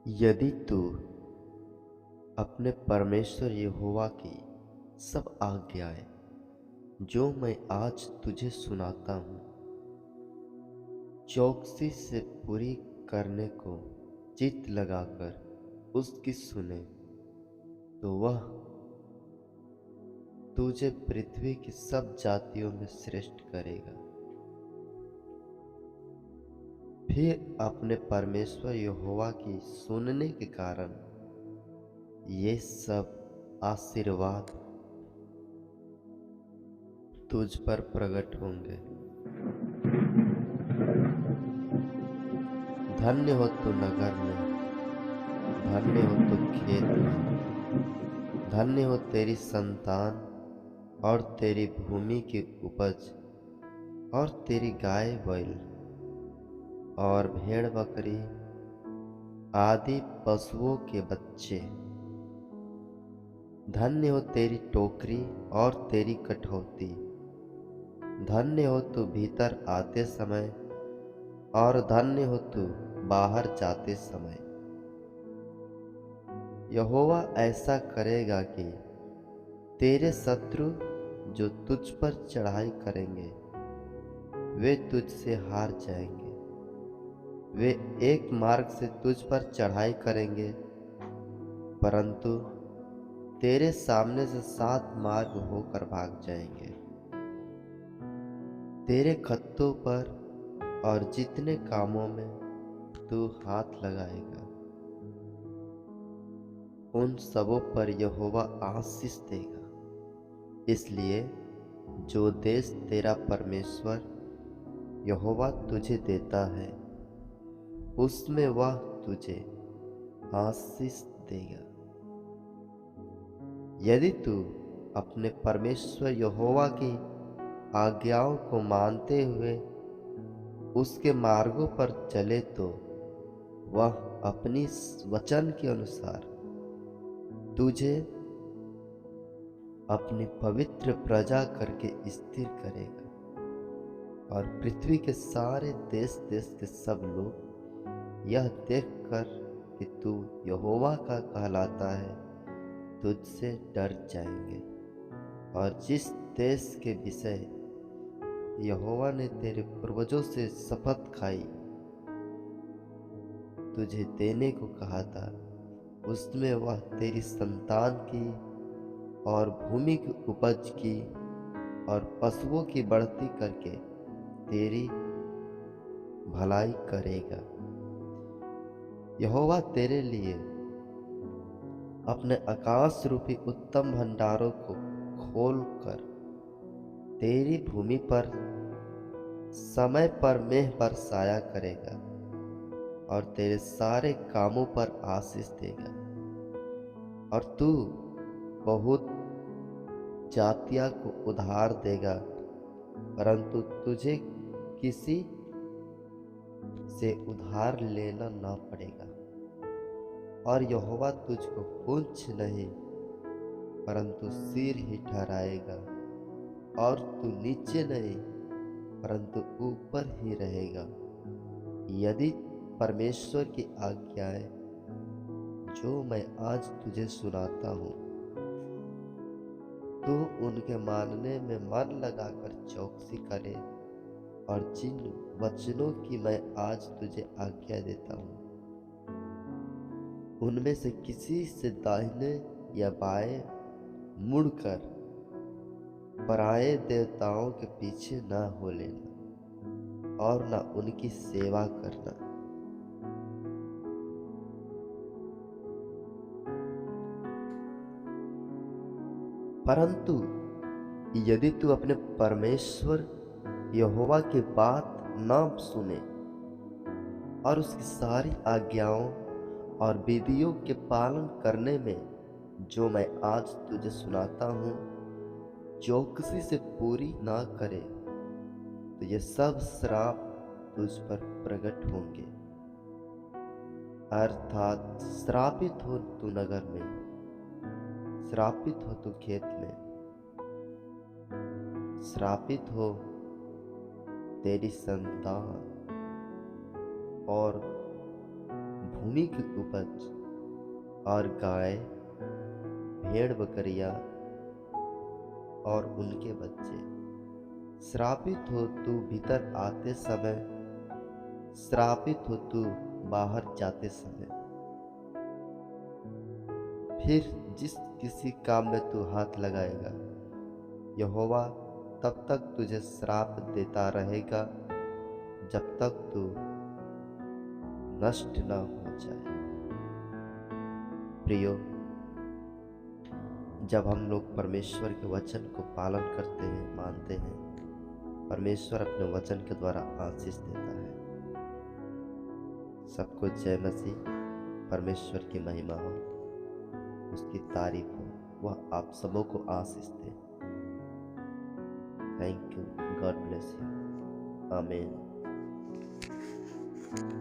यदि तू अपने परमेश्वर यहोवा की सब आज्ञाएं जो मैं आज तुझे सुनाता हूँ चौकसी से पूरी करने को चित्त लगाकर उसकी सुने तो वह तुझे पृथ्वी की सब जातियों में श्रेष्ठ करेगा। फिर अपने परमेश्वर यहोवा की सुनने के कारण ये सब आशीर्वाद तुझ पर प्रकट होंगे। धन्य हो तू नगर में, धन्य हो तू खेत में, धन्य हो तेरी संतान और तेरी भूमि की उपज और तेरी गाय बैल और भेड़ बकरी आदि पशुओं के बच्चे। धन्य हो तेरी टोकरी और तेरी कठौती। धन्य हो तू भीतर आते समय और धन्य हो तू बाहर जाते समय। यहोवा ऐसा करेगा कि तेरे शत्रु जो तुझ पर चढ़ाई करेंगे वे तुझसे हार जाएंगे। वे एक मार्ग से तुझ पर चढ़ाई करेंगे परंतु तेरे सामने से 7 मार्ग होकर भाग जाएंगे। तेरे खत्तों पर और जितने कामों में तू हाथ लगाएगा उन सबों पर यहोवा आशीष देगा। इसलिए जो देश तेरा परमेश्वर यहोवा तुझे देता है उसमें वह तुझे आशीष देगा। यदि तू अपने परमेश्वर यहोवा की आज्ञाओं को मानते हुए उसके मार्गों पर चले तो वह अपनी वचन के अनुसार तुझे अपनी पवित्र प्रजा करके स्थिर करेगा और पृथ्वी के सारे देश देश के सब लोग यह देखकर कि तू यहोवा का कहलाता है तुझसे डर जाएंगे। और जिस देश के विषय यहोवा ने तेरे पूर्वजों से शपथ खाई तुझे देने को कहा था उसमें वह तेरी संतान की और भूमि की उपज की और पशुओं की बढ़ती करके तेरी भलाई करेगा। यहोवा तेरे लिए अपने आकाश रूपी उत्तम भंडारों को खोलकर तेरी भूमि पर समय पर मेघ बरसाया करेगा और तेरे सारे कामों पर आशीष देगा। और तू बहुत जातियां को उधार देगा परंतु तुझे किसी से उधार लेना ना पड़ेगा। और यहोवा तुझको पूंछ नहीं परंतु सिर ही ठहराएगा और तू नीचे नहीं परंतु ऊपर ही रहेगा। यदि परमेश्वर की आज्ञाएं जो मैं आज तुझे सुनाता हूँ तू उनके मानने में मन लगाकर चौकसी करे और जिन वचनों की मैं आज तुझे आज्ञा देता हूँ उनमें से किसी से दाहिने या बाएं मुड़कर पराये देवताओं के पीछे न हो लेना और न उनकी सेवा करना। परंतु यदि तू अपने परमेश्वर यहोवा की बात न सुने और उसकी सारी आज्ञाओं और विधियों के पालन करने में जो मैं आज तुझे सुनाता हूँ चौकसी से पूरी ना करे तो ये सब श्राप तुझ पर प्रकट होंगे। अर्थात श्रापित हो तू नगर में, श्रापित हो तू खेत में, श्रापित हो तेरी संतान और भूमि की उपज और गाय, भेड़ बकरियां और उनके बच्चे। श्रापित हो तू भीतर आते समय, श्रापित हो तू बाहर जाते समय। फिर जिस किसी काम में तू हाथ लगाएगा, यहोवा तब तक तुझे श्राप देता रहेगा जब तक तू नष्ट न हो जाए। प्रियो, जब हम लोग परमेश्वर के वचन को पालन करते हैं, मानते हैं, परमेश्वर अपने वचन के द्वारा आशीष देता है। सबको जय मसीह। परमेश्वर की महिमा हो, उसकी तारीफ हो, वह आप सबों को आशीष दे। Thank you. God bless you. आमीन।